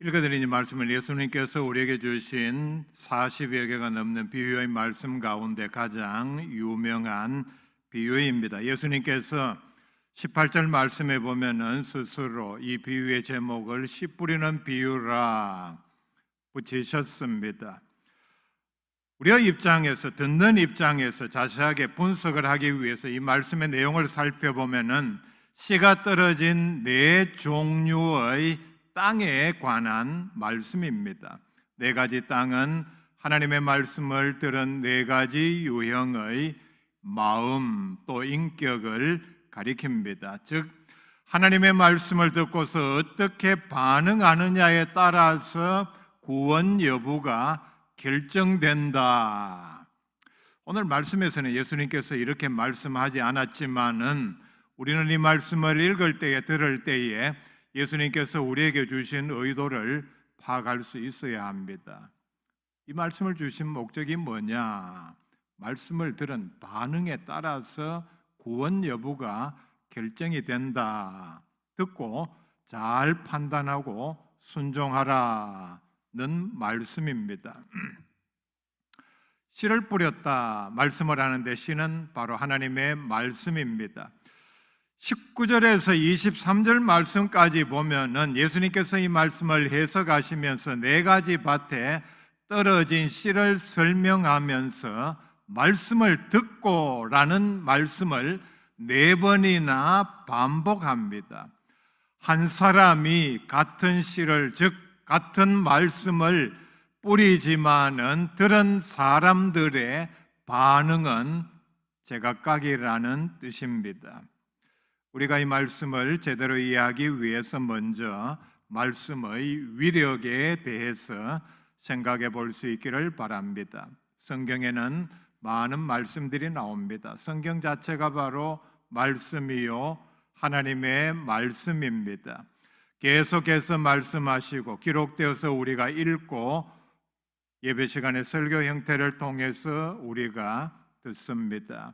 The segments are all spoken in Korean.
읽어드린 이 말씀은 예수님께서 우리에게 주신 40여 개가 넘는 비유의 말씀 가운데 가장 유명한 비유입니다. 예수님께서 18절 말씀에 보면은 스스로 이 비유의 제목을 씨 뿌리는 비유라 붙이셨습니다. 우리의 입장에서, 듣는 입장에서 자세하게 분석을 하기 위해서 이 말씀의 내용을 살펴보면은 씨가 떨어진 네 종류의 땅에 관한 말씀입니다. 네 가지 땅은 하나님의 말씀을 들은 네 가지 유형의 마음 또 인격을 가리킵니다. 즉 하나님의 말씀을 듣고서 어떻게 반응하느냐에 따라서 구원 여부가 결정된다. 오늘 말씀에서는 예수님께서 이렇게 말씀하지 않았지만은 우리는 이 말씀을 읽을 때에 들을 때에 예수님께서 우리에게 주신 의도를 파악할 수 있어야 합니다. 이 말씀을 주신 목적이 뭐냐? 말씀을 들은 반응에 따라서 구원 여부가 결정이 된다. 듣고 잘 판단하고 순종하라는 말씀입니다. 씨를 뿌렸다 말씀을 하는데 씨는 바로 하나님의 말씀입니다. 19절에서 23절 말씀까지 보면은 예수님께서 이 말씀을 해석하시면서 네 가지 밭에 떨어진 씨를 설명하면서 말씀을 듣고라는 말씀을 네 번이나 반복합니다. 한 사람이 같은 씨를, 즉 같은 말씀을 뿌리지만은 들은 사람들의 반응은 제각각이라는 뜻입니다. 우리가 이 말씀을 제대로 이해하기 위해서 먼저 말씀의 위력에 대해서 생각해 볼 수 있기를 바랍니다. 성경에는 많은 말씀들이 나옵니다. 성경 자체가 바로 말씀이요 하나님의 말씀입니다. 계속해서 말씀하시고 기록되어서 우리가 읽고 예배 시간의 설교 형태를 통해서 우리가 듣습니다.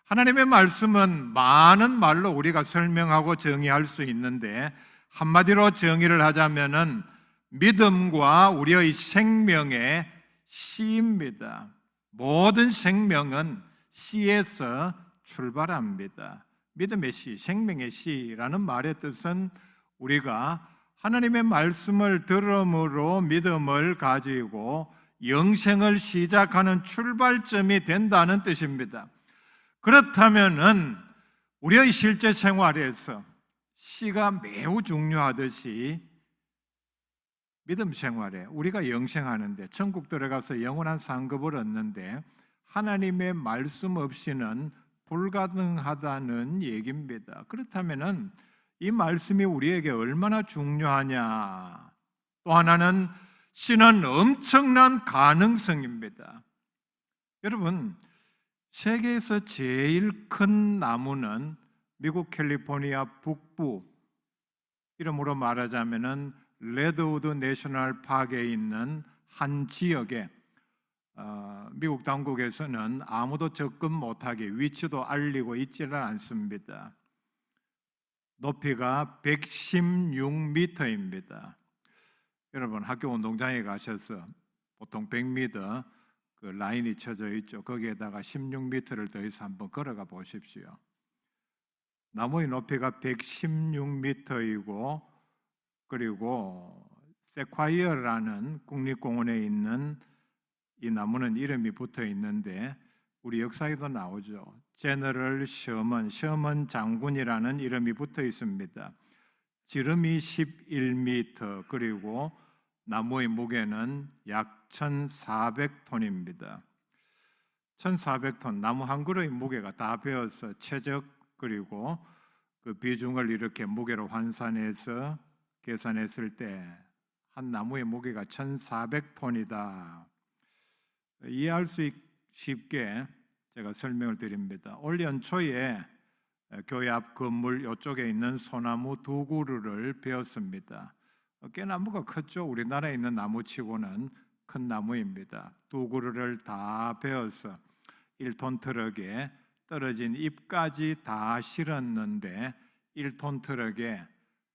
하나님의 말씀은 많은 말로 우리가 설명하고 정의할 수 있는데 한마디로 정의를 하자면은 믿음과 우리의 생명의 씨입니다. 모든 생명은 씨에서 출발합니다. 믿음의 씨, 생명의 씨라는 말의 뜻은 우리가 하나님의 말씀을 들음으로 믿음을 가지고 영생을 시작하는 출발점이 된다는 뜻입니다. 그렇다면은 우리의 실제 생활에서 씨가 매우 중요하듯이 믿음 생활에 우리가 영생하는데 천국 들어가서 영원한 상급을 얻는데 하나님의 말씀 없이는 불가능하다는 얘기입니다. 그렇다면은 이 말씀이 우리에게 얼마나 중요하냐? 또 하나는 씨는 엄청난 가능성입니다. 여러분, 세계에서 제일 큰 나무는 미국 캘리포니아 북부, 이름으로 말하자면은 레드우드 내셔널 파크에 있는 한 지역에 미국 당국에서는 아무도 접근 못하게 위치도 알리고 있지는 않습니다. 높이가 116m입니다. 여러분 학교 운동장에 가셔서 보통 100m 그 라인이 쳐져 있죠. 거기에다가 16m를 더해서 한번 걸어가 보십시오. 나무의 높이가 116m이고 그리고 세콰이어라는 국립공원에 있는 이 나무는 이름이 붙어 있는데 우리 역사에도 나오죠. 제너럴 셔먼 장군이라는 이름이 붙어 있습니다. 지름이 11m 그리고 나무의 무게는 약 1,400톤입니다. 1,400톤, 나무 한 그루의 무게가 다 베어서 최적 그리고 그 비중을 이렇게 무게로 환산해서 계산했을 때 한 나무의 무게가 1,400톤이다. 이해할 수 쉽게 제가 설명을 드립니다. 올 연초에 교회 앞 건물 이쪽에 있는 소나무 2그루를 베었습니다. 깨나무가 컸죠. 우리나라에 있는 나무치고는 큰 나무입니다. 2그루를 다 베어서 1톤 트럭에 떨어진 잎까지 다 실었는데 1톤 트럭에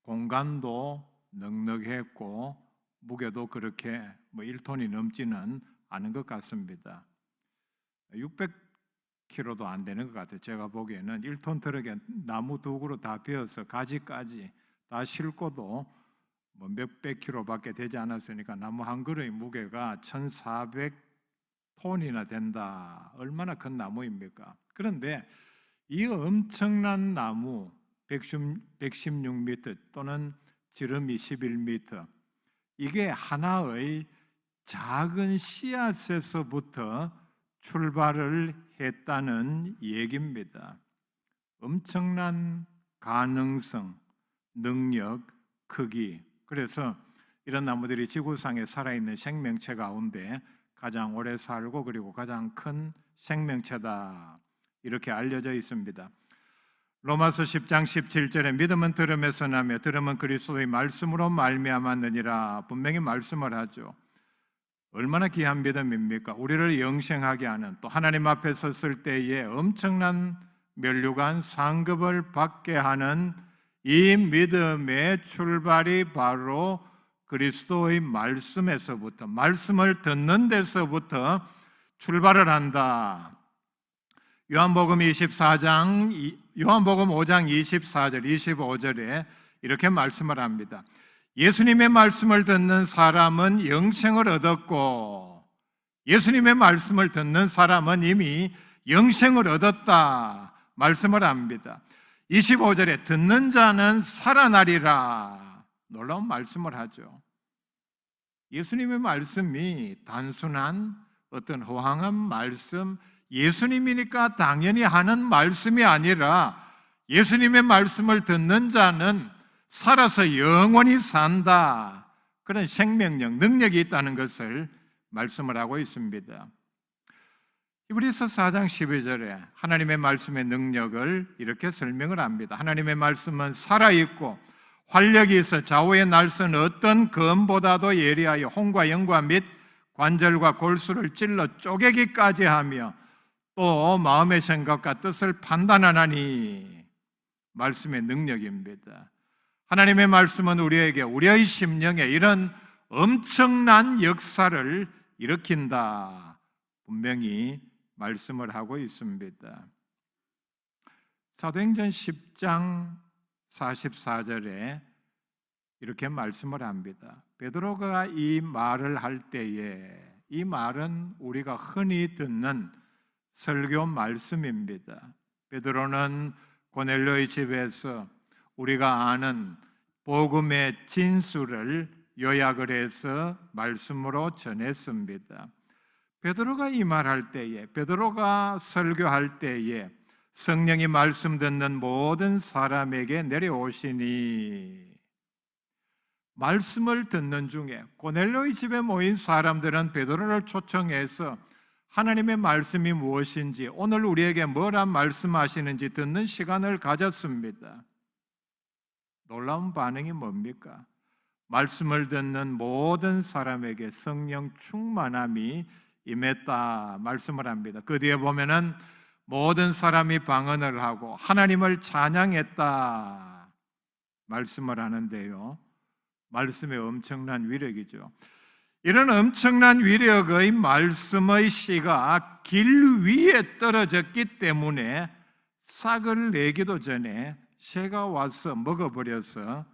공간도 넉넉했고 무게도 그렇게 1톤이 넘지는 않은 것 같습니다. 600kg도 안 되는 것 같아요. 제가 보기에는 1톤 트럭에 나무 두 그루 다 베어서 가지까지 다 싣고도 몇백 킬로밖에 되지 않았으니까 나무 한 그루의 무게가 1,400톤이나 된다. 얼마나 큰 나무입니까? 그런데 이 엄청난 나무 116m 또는 지름이 11m, 이게 하나의 작은 씨앗에서부터 출발을 했다는 얘기입니다. 엄청난 가능성, 능력, 크기. 그래서 이런 나무들이 지구상에 살아있는 생명체 가운데 가장 오래 살고 그리고 가장 큰 생명체다, 이렇게 알려져 있습니다. 로마서 10장 17절에 믿음은 들음에서 나며 들음은 그리스도의 말씀으로 말미암았느니라, 분명히 말씀을 하죠. 얼마나 귀한 믿음입니까? 우리를 영생하게 하는, 또 하나님 앞에 섰을 때에 엄청난 면류관 상급을 받게 하는 이 믿음의 출발이 바로 그리스도의 말씀에서부터, 말씀을 듣는 데서부터 출발을 한다. 요한복음 5장 24절 25절에 이렇게 말씀을 합니다. 예수님의 말씀을 듣는 사람은 영생을 얻었고, 예수님의 말씀을 듣는 사람은 이미 영생을 얻었다 말씀을 합니다. 25절에 듣는 자는 살아나리라, 놀라운 말씀을 하죠. 예수님의 말씀이 단순한 어떤 허황한 말씀, 예수님이니까 당연히 하는 말씀이 아니라 예수님의 말씀을 듣는 자는 살아서 영원히 산다, 그런 생명력, 능력이 있다는 것을 말씀을 하고 있습니다. 히브리서 4장 12절에 하나님의 말씀의 능력을 이렇게 설명을 합니다. 하나님의 말씀은 살아있고 활력이 있어 좌우의 날선 어떤 검보다도 예리하여 혼과 영과 및 관절과 골수를 찔러 쪼개기까지 하며 또 마음의 생각과 뜻을 판단하나니, 말씀의 능력입니다. 하나님의 말씀은 우리에게, 우리의 심령에 이런 엄청난 역사를 일으킨다, 분명히 말씀을 하고 있습니다. 사도행전 10장 44절에 이렇게 말씀을 합니다. 베드로가 이 말을 할 때에, 이 말은 우리가 흔히 듣는 설교 말씀입니다. 베드로는 고넬료의 집에서 우리가 아는 복음의 진수를 요약을 해서 말씀으로 전했습니다. 베드로가 이 말할 때에, 베드로가 설교할 때에 성령이 말씀 듣는 모든 사람에게 내려오시니, 말씀을 듣는 중에 고넬료의 집에 모인 사람들은 베드로를 초청해서 하나님의 말씀이 무엇인지, 오늘 우리에게 뭐라 말씀하시는지 듣는 시간을 가졌습니다. 놀라운 반응이 뭡니까? 말씀을 듣는 모든 사람에게 성령 충만함이 임했다 말씀을 합니다. 그 뒤에 보면은 모든 사람이 방언을 하고 하나님을 찬양했다 말씀을 하는데요, 말씀의 엄청난 위력이죠. 이런 엄청난 위력의 말씀의 씨가 길 위에 떨어졌기 때문에 싹을 내기도 전에 새가 와서 먹어버려서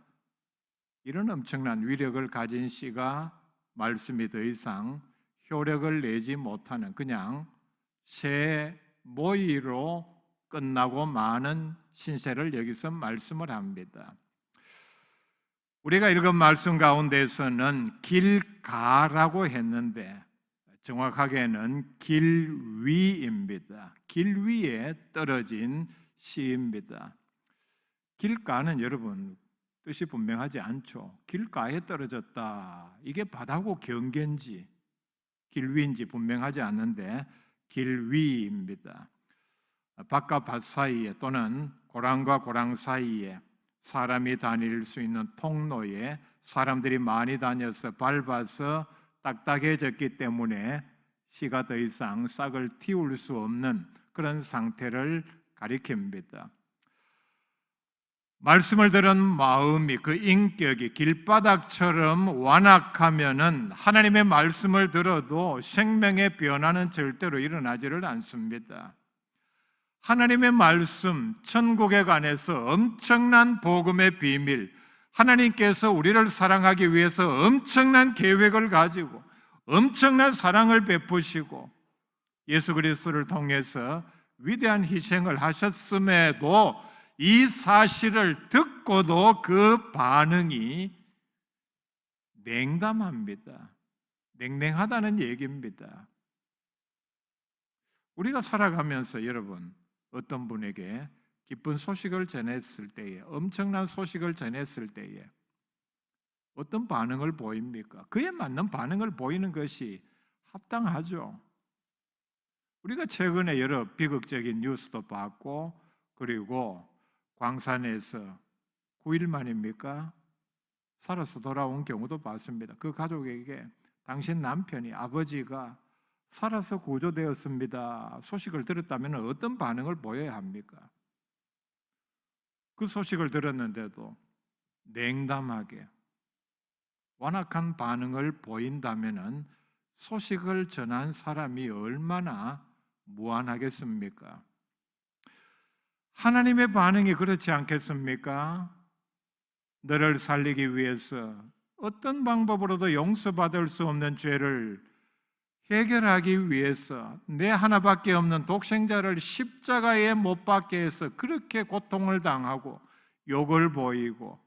이런 엄청난 위력을 가진 씨가 말씀이 더 이상 효력을 내지 못하는 그냥 새 모이로 끝나고 마는 신세를 여기서 말씀을 합니다. 우리가 읽은 말씀 가운데서는 길가라고 했는데 정확하게는 길 위입니다. 길 위에 떨어진 시입니다. 길가는 여러분 뜻이 분명하지 않죠. 길가에 떨어졌다, 이게 바다고 경계인지 길 위인지 분명하지 않는데 길 위입니다. 밭과 밭 사이에 또는 고랑과 고랑 사이에 사람이 다닐 수 있는 통로에 사람들이 많이 다녀서 밟아서 딱딱해졌기 때문에 씨가 더 이상 싹을 틔울 수 없는 그런 상태를 가리킵니다. 말씀을 들은 마음이, 그 인격이 길바닥처럼 완악하면은 하나님의 말씀을 들어도 생명의 변화는 절대로 일어나지를 않습니다. 하나님의 말씀, 천국에 관해서 엄청난 복음의 비밀, 하나님께서 우리를 사랑하기 위해서 엄청난 계획을 가지고 엄청난 사랑을 베푸시고 예수 그리스도를 통해서 위대한 희생을 하셨음에도 이 사실을 듣고도 그 반응이 냉담합니다. 냉랭하다는 얘기입니다. 우리가 살아가면서 여러분, 어떤 분에게 기쁜 소식을 전했을 때에, 엄청난 소식을 전했을 때에 어떤 반응을 보입니까? 그에 맞는 반응을 보이는 것이 합당하죠. 우리가 최근에 여러 비극적인 뉴스도 봤고, 그리고 광산에서 9일 만입니까? 살아서 돌아온 경우도 봤습니다. 그 가족에게 당신 남편이, 아버지가 살아서 구조되었습니다 소식을 들었다면 어떤 반응을 보여야 합니까? 그 소식을 들었는데도 냉담하게 완악한 반응을 보인다면 소식을 전한 사람이 얼마나 무안하겠습니까? 하나님의 반응이 그렇지 않겠습니까? 너를 살리기 위해서 어떤 방법으로도 용서받을 수 없는 죄를 해결하기 위해서 내 하나밖에 없는 독생자를 십자가에 못 박게 해서 그렇게 고통을 당하고 욕을 보이고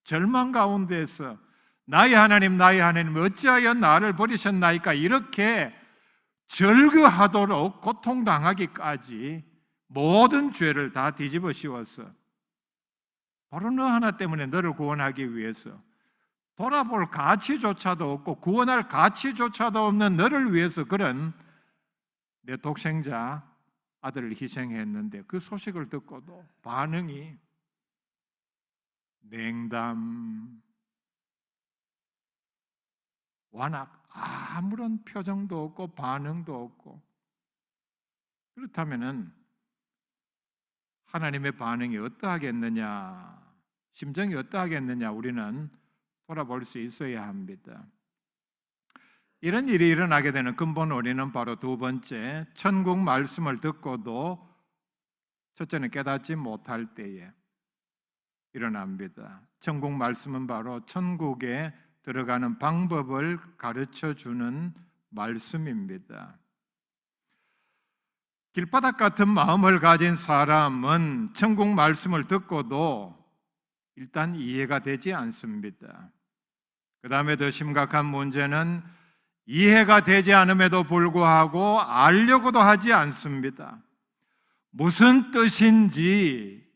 절망 가운데서 나의 하나님 어찌하여 나를 버리셨나이까, 이렇게 절규하도록 고통당하기까지 모든 죄를 다 뒤집어 씌워서 바로 너 하나 때문에 너를 구원하기 위해서 돌아볼 가치조차도 없고 구원할 가치조차도 없는 너를 위해서 그런 내 독생자 아들을 희생했는데 그 소식을 듣고도 반응이 냉담, 완악, 아무런 표정도 없고 반응도 없고, 그렇다면은 하나님의 반응이 어떠하겠느냐, 심정이 어떠하겠느냐, 우리는 돌아볼 수 있어야 합니다. 이런 일이 일어나게 되는 근본 원인은 바로 두 번째, 천국 말씀을 듣고도 첫째는 깨닫지 못할 때에 일어납니다. 천국 말씀은 바로 천국에 들어가는 방법을 가르쳐 주는 말씀입니다. 길바닥 같은 마음을 가진 사람은 천국 말씀을 듣고도 일단 이해가 되지 않습니다. 그 다음에 더 심각한 문제는 이해가 되지 않음에도 불구하고 알려고도 하지 않습니다. 무슨 뜻인지,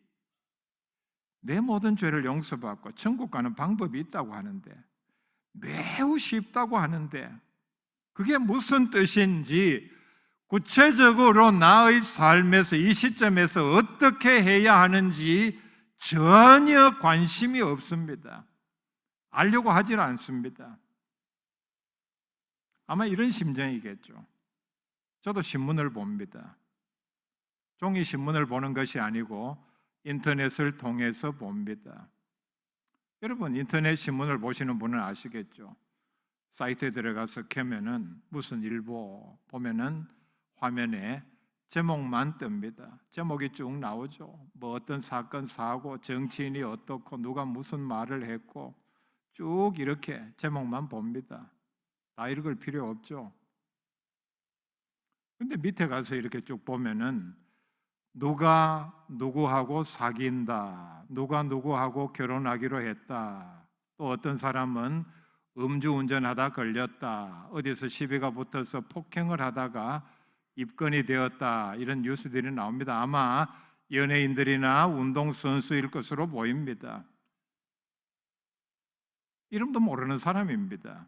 내 모든 죄를 용서받고 천국 가는 방법이 있다고 하는데, 매우 쉽다고 하는데 그게 무슨 뜻인지 구체적으로 나의 삶에서 이 시점에서 어떻게 해야 하는지 전혀 관심이 없습니다. 알려고 하질 않습니다. 아마 이런 심정이겠죠. 저도 신문을 봅니다. 종이 신문을 보는 것이 아니고 인터넷을 통해서 봅니다. 여러분, 인터넷 신문을 보시는 분은 아시겠죠? 사이트에 들어가서 켜면은 무슨 일보 보면은 화면에 제목만 뜹니다. 제목이 쭉 나오죠. 뭐 어떤 사건, 사고, 정치인이 어떻고 누가 무슨 말을 했고 쭉 이렇게 제목만 봅니다. 다 읽을 필요 없죠. 근데 밑에 가서 이렇게 쭉 보면은 누가 누구하고 사귄다, 누가 누구하고 결혼하기로 했다, 또 어떤 사람은 음주운전하다 걸렸다, 어디서 시비가 붙어서 폭행을 하다가 입건이 되었다, 이런 뉴스들이 나옵니다. 아마 연예인들이나 운동선수일 것으로 보입니다. 이름도 모르는 사람입니다.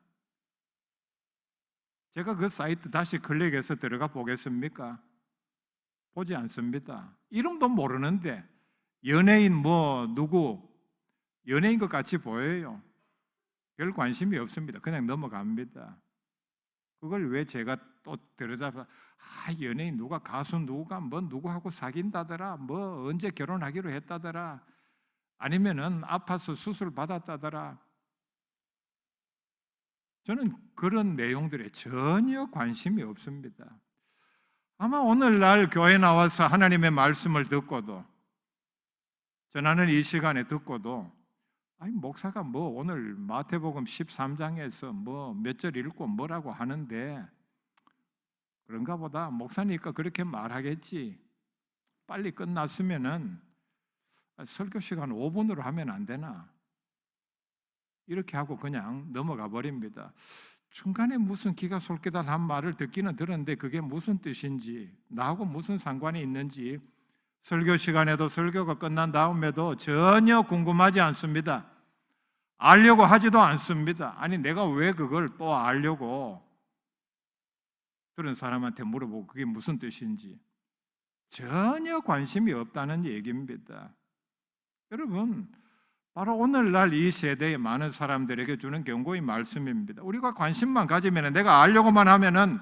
제가 그 사이트 다시 클릭해서 들어가 보겠습니까? 보지 않습니다. 이름도 모르는데 연예인 뭐 누구, 연예인 것 같이 보여요. 별 관심이 없습니다. 그냥 넘어갑니다. 그걸 왜 제가 또 들여다봐, 연예인 누가, 가수 누가 뭐 누구하고 사귄다더라, 뭐 언제 결혼하기로 했다더라, 아니면은 아파서 수술 받았다더라. 저는 그런 내용들에 전혀 관심이 없습니다. 아마 오늘날 교회 나와서 하나님의 말씀을 듣고도, 전하는 이 시간에 듣고도, 아니 목사가 뭐 오늘 마태복음 13장에서 뭐 몇 절 읽고 뭐라고 하는데 그런가 보다, 목사니까 그렇게 말하겠지, 빨리 끝났으면은 설교 시간 5분으로 하면 안 되나, 이렇게 하고 그냥 넘어가 버립니다. 중간에 무슨 기가 솔깃한 말을 듣기는 들었는데 그게 무슨 뜻인지, 나하고 무슨 상관이 있는지 설교 시간에도 설교가 끝난 다음에도 전혀 궁금하지 않습니다. 알려고 하지도 않습니다. 아니 내가 왜 그걸 또 알려고 그런 사람한테 물어보고 그게 무슨 뜻인지 전혀 관심이 없다는 얘기입니다. 여러분, 바로 오늘날 이 세대의 많은 사람들에게 주는 경고의 말씀입니다. 우리가 관심만 가지면, 내가 알려고만 하면은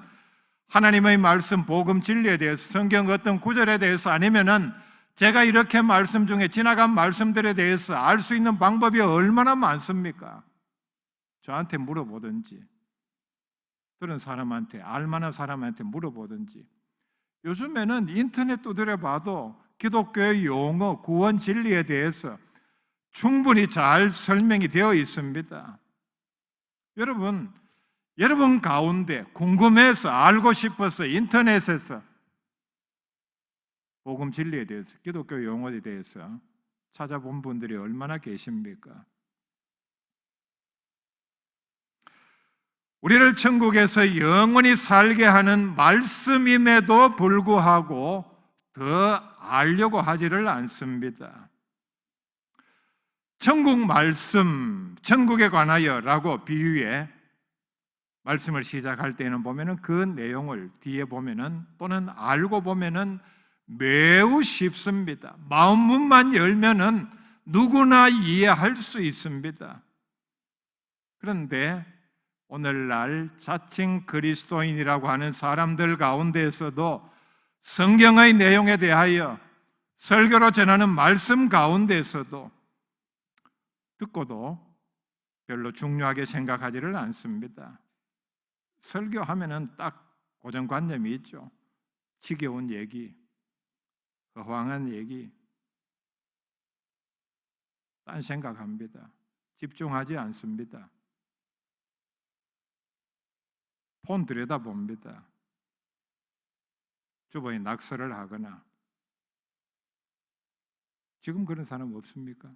하나님의 말씀, 복음, 진리에 대해서, 성경 어떤 구절에 대해서, 아니면은 제가 이렇게 말씀 중에 지나간 말씀들에 대해서 알 수 있는 방법이 얼마나 많습니까? 저한테 물어보든지, 그런 사람한테, 알만한 사람한테 물어보든지. 요즘에는 인터넷 두드려봐도 기독교의 용어, 구원, 진리에 대해서 충분히 잘 설명이 되어 있습니다. 여러분 가운데 궁금해서, 알고 싶어서 인터넷에서 복음 진리에 대해서, 기독교 용어에 대해서 찾아본 분들이 얼마나 계십니까? 우리를 천국에서 영원히 살게 하는 말씀임에도 불구하고 더 알려고 하지를 않습니다. 천국 말씀, 천국에 관하여라고 비유해 말씀을 시작할 때는 보면은 그 내용을 뒤에 보면은, 또는 알고 보면은 매우 쉽습니다. 마음문만 열면은 누구나 이해할 수 있습니다. 그런데 오늘날 자칭 그리스도인이라고 하는 사람들 가운데에서도 성경의 내용에 대하여 설교로 전하는 말씀 가운데에서도 듣고도 별로 중요하게 생각하지를 않습니다. 설교하면은 딱 고정관념이 있죠. 지겨운 얘기, 허황한 얘기, 딴 생각합니다. 집중하지 않습니다. 폰 들여다봅니다. 주변에 낙서를 하거나. 지금 그런 사람 없습니까?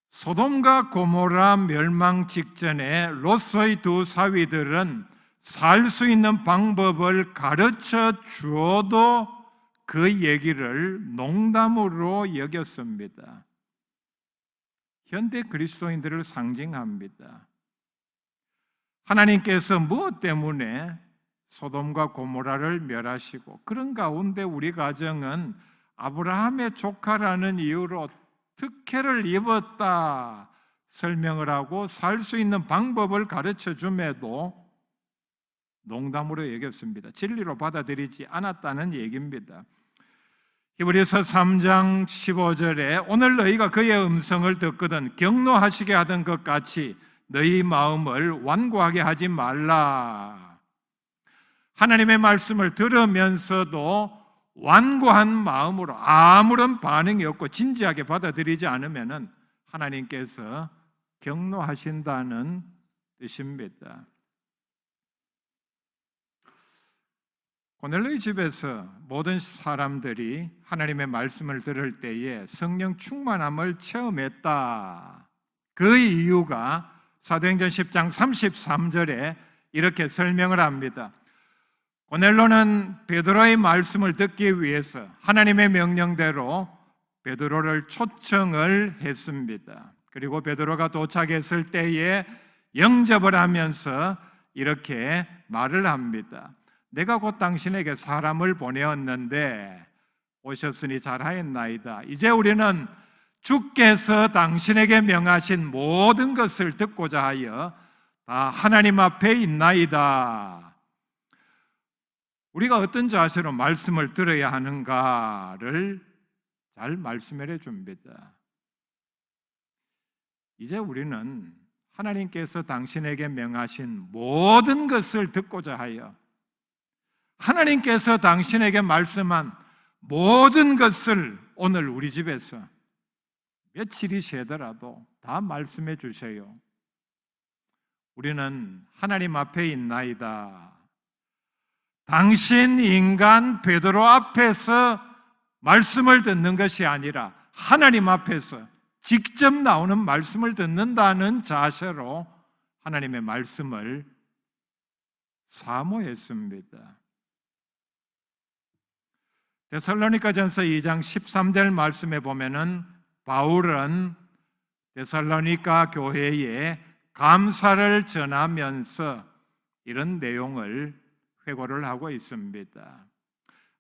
소돔과 고모라 멸망 직전에 롯의 두 사위들은 살 수 있는 방법을 가르쳐 주어도 그 얘기를 농담으로 여겼습니다. 현대 그리스도인들을 상징합니다. 하나님께서 무엇 때문에 소돔과 고모라를 멸하시고, 그런 가운데 우리 가정은 아브라함의 조카라는 이유로 특혜를 입었다 설명을 하고 살 수 있는 방법을 가르쳐 줌에도 농담으로 여겼습니다. 진리로 받아들이지 않았다는 얘기입니다. 히브리서 3장 15절에 오늘 너희가 그의 음성을 듣거든 경노하시게 하던 것 같이 너희 마음을 완고하게 하지 말라. 하나님의 말씀을 들으면서도 완고한 마음으로 아무런 반응이 없고 진지하게 받아들이지 않으면 하나님께서 경노하신다는 뜻입니다. 고넬료의 집에서 모든 사람들이 하나님의 말씀을 들을 때에 성령 충만함을 체험했다. 그 이유가 사도행전 10장 33절에 이렇게 설명을 합니다. 고넬료는 베드로의 말씀을 듣기 위해서 하나님의 명령대로 베드로를 초청을 했습니다. 그리고 베드로가 도착했을 때에 영접을 하면서 이렇게 말을 합니다. 내가 곧 당신에게 사람을 보내었는데 오셨으니 잘하였나이다. 이제 우리는 주께서 당신에게 명하신 모든 것을 듣고자 하여 다 하나님 앞에 있나이다. 우리가 어떤 자세로 말씀을 들어야 하는가를 잘 말씀해 줍니다. 이제 우리는 하나님께서 당신에게 명하신 모든 것을 듣고자 하여 하나님께서 당신에게 말씀한 모든 것을 오늘 우리 집에서 며칠이 새더라도 다 말씀해 주세요. 우리는 하나님 앞에 있나이다. 당신 인간 베드로 앞에서 말씀을 듣는 것이 아니라 하나님 앞에서 직접 나오는 말씀을 듣는다는 자세로 하나님의 말씀을 사모했습니다. 데살로니가전서 2장 13절 말씀에 보면은 바울은 데살로니가 교회에 감사를 전하면서 이런 내용을 회고를 하고 있습니다.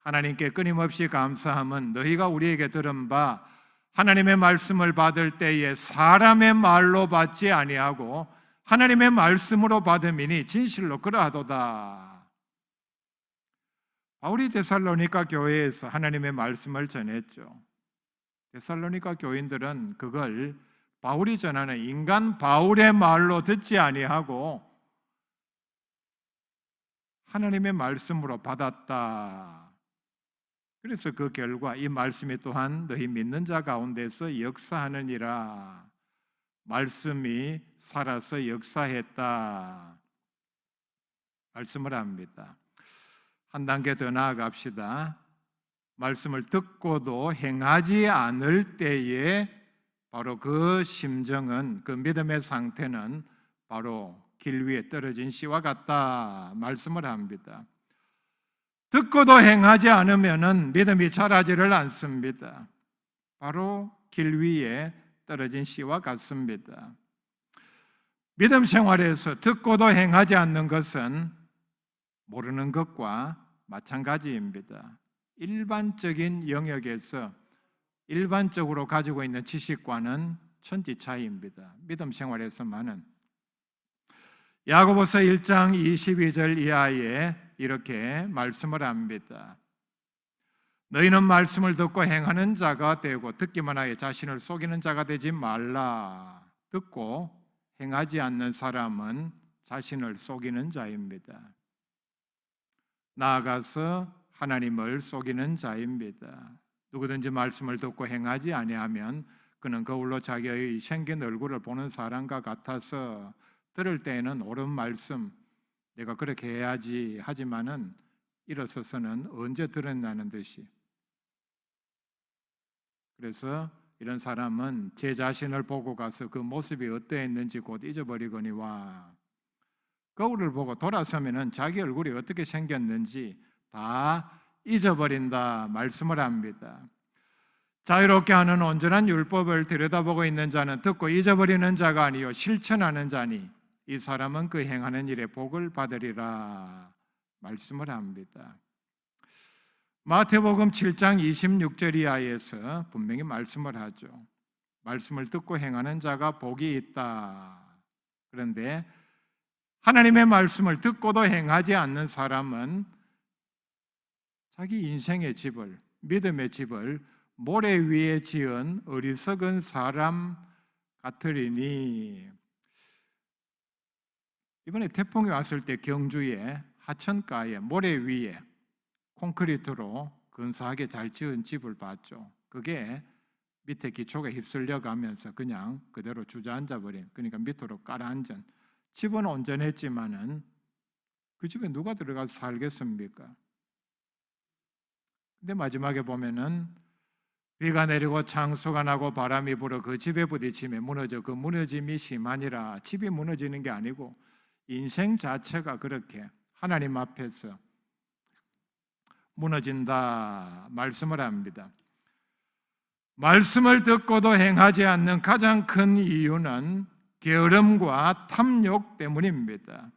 하나님께 끊임없이 감사함은 너희가 우리에게 들은 바 하나님의 말씀을 받을 때에 사람의 말로 받지 아니하고 하나님의 말씀으로 받음이니 진실로 그러하도다. 바울이 데살로니가 교회에서 하나님의 말씀을 전했죠. 데살로니가 교인들은 그걸 바울이 전하는 인간 바울의 말로 듣지 아니하고 하나님의 말씀으로 받았다. 그래서 그 결과 이 말씀이 또한 너희 믿는 자 가운데서 역사하느니라. 말씀이 살아서 역사했다. 말씀을 합니다. 한 단계 더 나아갑시다. 말씀을 듣고도 행하지 않을 때에 바로 그 심정은, 그 믿음의 상태는 바로 길 위에 떨어진 씨와 같다 말씀을 합니다. 듣고도 행하지 않으면 믿음이 자라지를 않습니다. 바로 길 위에 떨어진 씨와 같습니다. 믿음 생활에서 듣고도 행하지 않는 것은 모르는 것과 마찬가지입니다. 일반적인 영역에서 일반적으로 가지고 있는 지식과는 천지 차이입니다. 믿음 생활에서만은 야고보서 1장 22절 이하에 이렇게 말씀을 합니다. 너희는 말씀을 듣고 행하는 자가 되고 듣기만 하여 자신을 속이는 자가 되지 말라. 듣고 행하지 않는 사람은 자신을 속이는 자입니다. 나아가서 하나님을 속이는 자입니다. 누구든지 말씀을 듣고 행하지 아니하면 그는 거울로 자기의 생긴 얼굴을 보는 사람과 같아서 들을 때에는 옳은 말씀, 내가 그렇게 해야지 하지만은 일어서서는 언제 들었나는 듯이. 그래서 이런 사람은 제 자신을 보고 가서 그 모습이 어떠했는지 곧 잊어버리거니와 거울을 보고 돌아서면은 자기 얼굴이 어떻게 생겼는지 다 잊어버린다 말씀을 합니다. 자유롭게 하는 온전한 율법을 들여다보고 있는 자는 듣고 잊어버리는 자가 아니요 실천하는 자니 이 사람은 그 행하는 일에 복을 받으리라 말씀을 합니다. 마태복음 7장 26절 이하에서 분명히 말씀을 하죠. 말씀을 듣고 행하는 자가 복이 있다. 그런데 하나님의 말씀을 듣고도 행하지 않는 사람은 자기 인생의 집을, 믿음의 집을 모래 위에 지은 어리석은 사람 같으리니. 이번에 태풍이 왔을 때 경주에 하천가에 모래 위에 콘크리트로 근사하게 잘 지은 집을 봤죠. 그게 밑에 기초가 휩쓸려 가면서 그냥 그대로 주저앉아 버린, 그러니까 밑으로 깔아앉은. 집은 온전했지만은 그 집에 누가 들어가서 살겠습니까? 근데 마지막에 보면은 비가 내리고 창수가 나고 바람이 불어 그 집에 부딪히며 무너져 그 무너짐이 심하니라. 집이 무너지는 게 아니고 인생 자체가 그렇게 하나님 앞에서 무너진다 말씀을 합니다. 말씀을 듣고도 행하지 않는 가장 큰 이유는 게으름과 탐욕 때문입니다.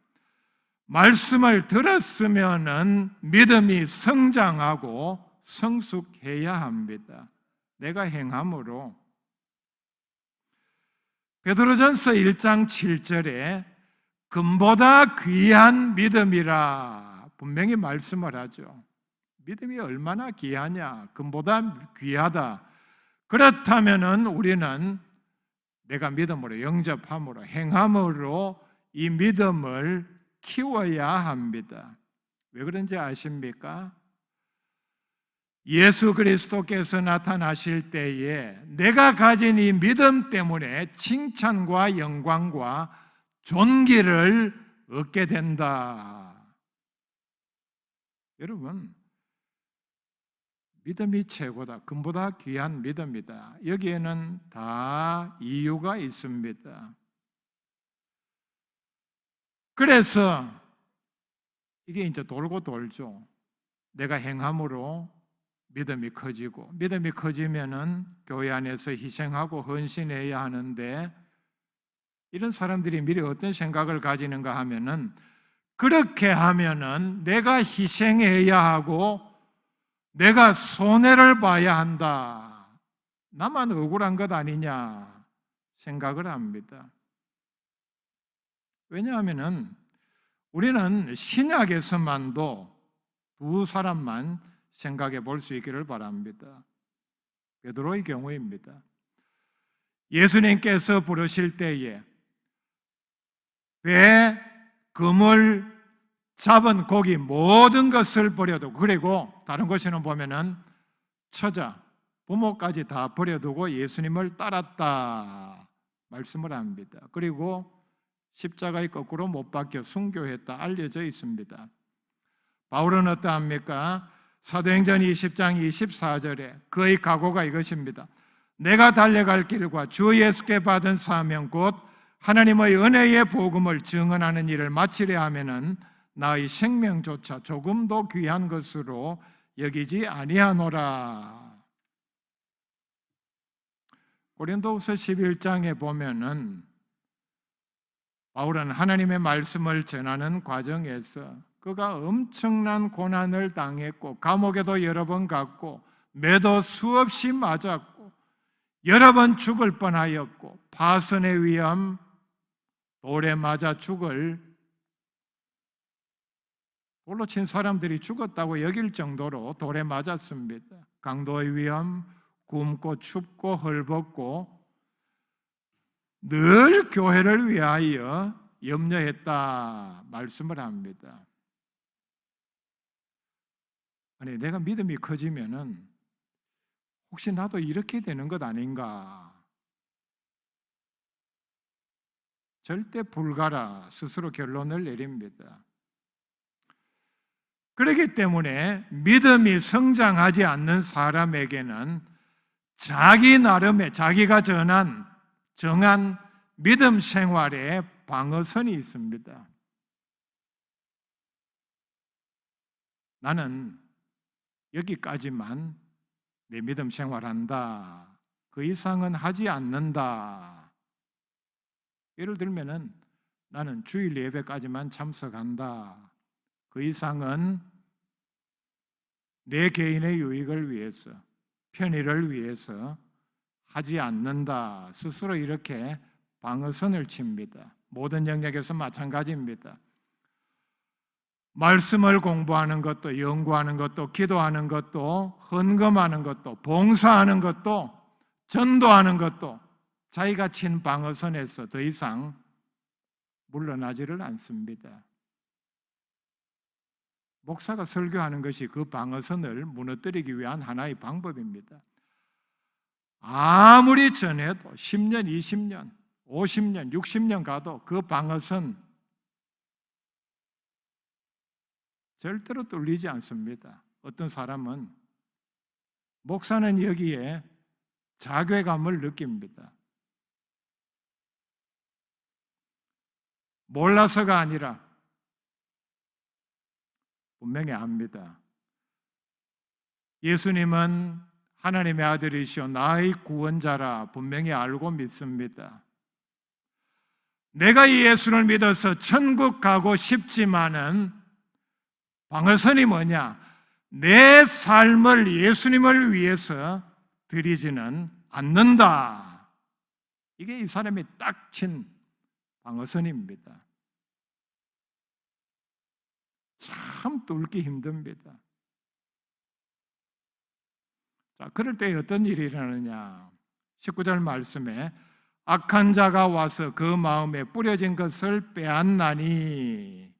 말씀을 들었으면은 믿음이 성장하고 성숙해야 합니다. 내가 행함으로. 베드로전서 1장 7절에 금보다 귀한 믿음이라 분명히 말씀을 하죠. 믿음이 얼마나 귀하냐? 금보다 귀하다. 그렇다면은 우리는 내가 믿음으로 영접함으로 행함으로 이 믿음을 키워야 합니다. 왜 그런지 아십니까? 예수 그리스도께서 나타나실 때에 내가 가진 이 믿음 때문에 칭찬과 영광과 존귀를 얻게 된다. 여러분, 믿음이 최고다. 금보다 귀한 믿음이다. 여기에는 다 이유가 있습니다. 그래서 이게 이제 돌고 돌죠. 내가 행함으로 믿음이 커지고, 믿음이 커지면은 교회 안에서 희생하고 헌신해야 하는데, 이런 사람들이 미리 어떤 생각을 가지는가 하면은, 그렇게 하면은 내가 희생해야 하고 내가 손해를 봐야 한다, 나만 억울한 것 아니냐 생각을 합니다. 왜냐하면은 우리는 신약에서만도 두 사람만 생각해 볼 수 있기를 바랍니다. 베드로의 경우입니다. 예수님께서 부르실 때에 배, 그물, 잡은 고기 모든 것을 버려두고, 그리고 다른 곳에는 보면은 처자, 부모까지 다 버려두고 예수님을 따랐다 말씀을 합니다. 그리고 십자가에 거꾸로 못 박혀 순교했다 알려져 있습니다. 바울은 어떠합니까? 사도행전 20장 24절에 그의 각오가 이것입니다. 내가 달려갈 길과 주 예수께 받은 사명 곧 하나님의 은혜의 복음을 증언하는 일을 마치려 하면은 나의 생명조차 조금도 귀한 것으로 여기지 아니하노라. 고린도후서 11장에 보면은 바울은 하나님의 말씀을 전하는 과정에서 그가 엄청난 고난을 당했고, 감옥에도 여러 번 갔고, 매도 수없이 맞았고, 여러 번 죽을 뻔하였고, 파선의 위험, 돌에 맞아 돌로 친 사람들이 죽었다고 여길 정도로 돌에 맞았습니다. 강도의 위험, 굶고 춥고 헐벗고 늘 교회를 위하여 염려했다 말씀을 합니다. 아니, 내가 믿음이 커지면은 혹시 나도 이렇게 되는 것 아닌가? 절대 불가라 스스로 결론을 내립니다. 그렇기 때문에 믿음이 성장하지 않는 사람에게는 자기 나름의, 자기가 정한 믿음 생활에 방어선이 있습니다. 나는 여기까지만 내 믿음 생활한다, 그 이상은 하지 않는다. 예를 들면은 나는 주일 예배까지만 참석한다, 그 이상은 내 개인의 유익을 위해서, 편의를 위해서 하지 않는다. 스스로 이렇게 방어선을 칩니다. 모든 영역에서 마찬가지입니다. 말씀을 공부하는 것도, 연구하는 것도, 기도하는 것도, 헌금하는 것도, 봉사하는 것도, 전도하는 것도 자기가 친 방어선에서 더 이상 물러나지를 않습니다. 목사가 설교하는 것이 그 방어선을 무너뜨리기 위한 하나의 방법입니다. 아무리 전해도 10년, 20년, 50년, 60년 가도 그 방어선 절대로 뚫리지 않습니다. 어떤 사람은 목사는 여기에 자괴감을 느낍니다. 몰라서가 아니라 분명히 압니다. 예수님은 하나님의 아들이시오 나의 구원자라 분명히 알고 믿습니다. 내가 이 예수를 믿어서 천국 가고 싶지만은 방어선이 뭐냐? 내 삶을 예수님을 위해서 드리지는 않는다. 이게 이 사람이 딱 친 방어선입니다. 참 뚫기 힘듭니다. 자, 그럴 때 어떤 일이 일어나느냐? 19절 말씀에 악한 자가 와서 그 마음에 뿌려진 것을 빼앗나니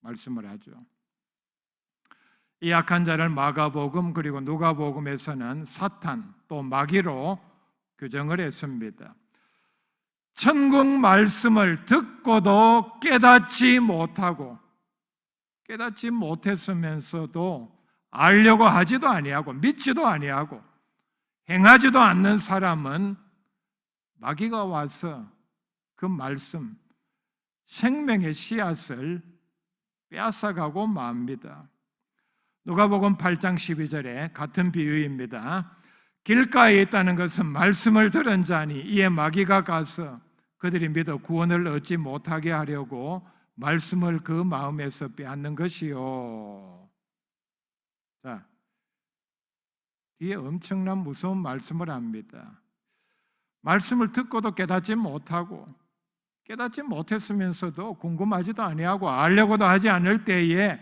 말씀을 하죠. 이 악한 자를 마가복음 그리고 누가복음에서는 사탄 또 마귀로 규정을 했습니다. 천국 말씀을 듣고도 깨닫지 못했으면서도 알려고 하지도 아니하고 믿지도 아니하고 행하지도 않는 사람은 마귀가 와서 그 말씀, 생명의 씨앗을 빼앗아가고 맙니다. 누가복음 8장 12절에 같은 비유입니다. 길가에 있다는 것은 말씀을 들은 자니 이에 마귀가 가서 그들이 믿어 구원을 얻지 못하게 하려고 말씀을 그 마음에서 빼앗는 것이요. 자, 뒤에 엄청난 무서운 말씀을 합니다. 말씀을 듣고도 깨닫지 못했으면서도 궁금하지도 아니하고 알려고도 하지 않을 때에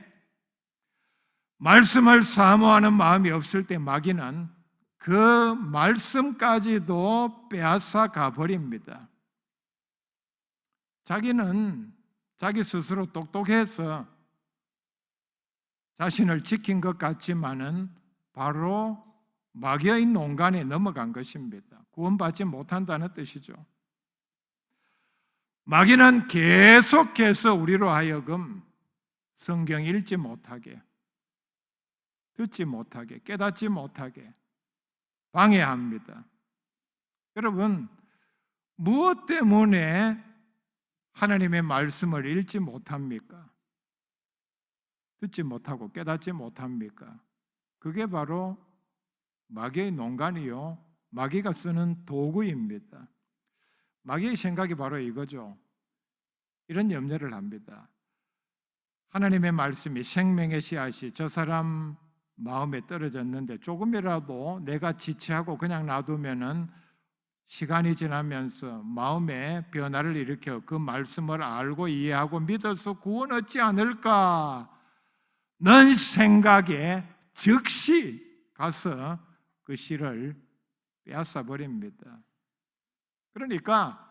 말씀을 사모하는 마음이 없을 때 마귀는 그 말씀까지도 빼앗아 가버립니다. 자기는 자기 스스로 똑똑해서 자신을 지킨 것 같지만은 바로 마귀의 농간에 넘어간 것입니다. 구원받지 못한다는 뜻이죠. 마귀는 계속해서 우리로 하여금 성경 읽지 못하게, 듣지 못하게, 깨닫지 못하게 방해합니다. 여러분, 무엇 때문에 하나님의 말씀을 읽지 못합니까? 듣지 못하고 깨닫지 못합니까? 그게 바로 마귀의 농간이요, 마귀가 쓰는 도구입니다. 마귀의 생각이 바로 이거죠. 이런 염려를 합니다. 하나님의 말씀이 생명의 씨앗이 저 사람 마음에 떨어졌는데 조금이라도 내가 지체하고 그냥 놔두면은 시간이 지나면서 마음에 변화를 일으켜 그 말씀을 알고 이해하고 믿어서 구원 얻지 않을까 는 생각에 즉시 가서 그 씨를 빼앗아 버립니다. 그러니까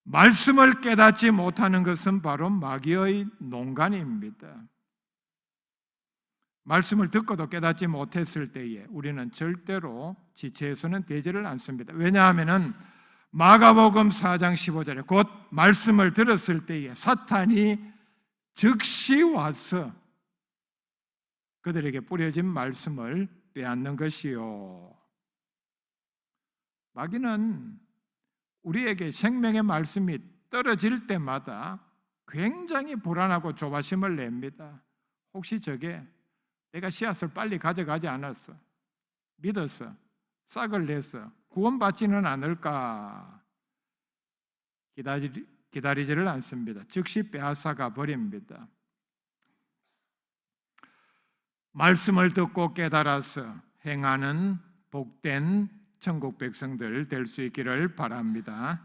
말씀을 깨닫지 못하는 것은 바로 마귀의 농간입니다. 말씀을 듣고도 깨닫지 못했을 때에 우리는 절대로 지체해서는 되지를 않습니다. 왜냐하면 마가복음 4장 15절에 곧 말씀을 들었을 때에 사탄이 즉시 와서 그들에게 뿌려진 말씀을 빼앗는 것이요. 마귀는 우리에게 생명의 말씀이 떨어질 때마다 굉장히 불안하고 조바심을 냅니다. 혹시 저게 내가 씨앗을 빨리 가져가지 않았어, 믿었어, 싹을 내서 구원받지는 않을까 기다리지를 않습니다. 즉시 빼앗아가 버립니다. 말씀을 듣고 깨달아서 행하는 복된 천국 백성들 될 수 있기를 바랍니다.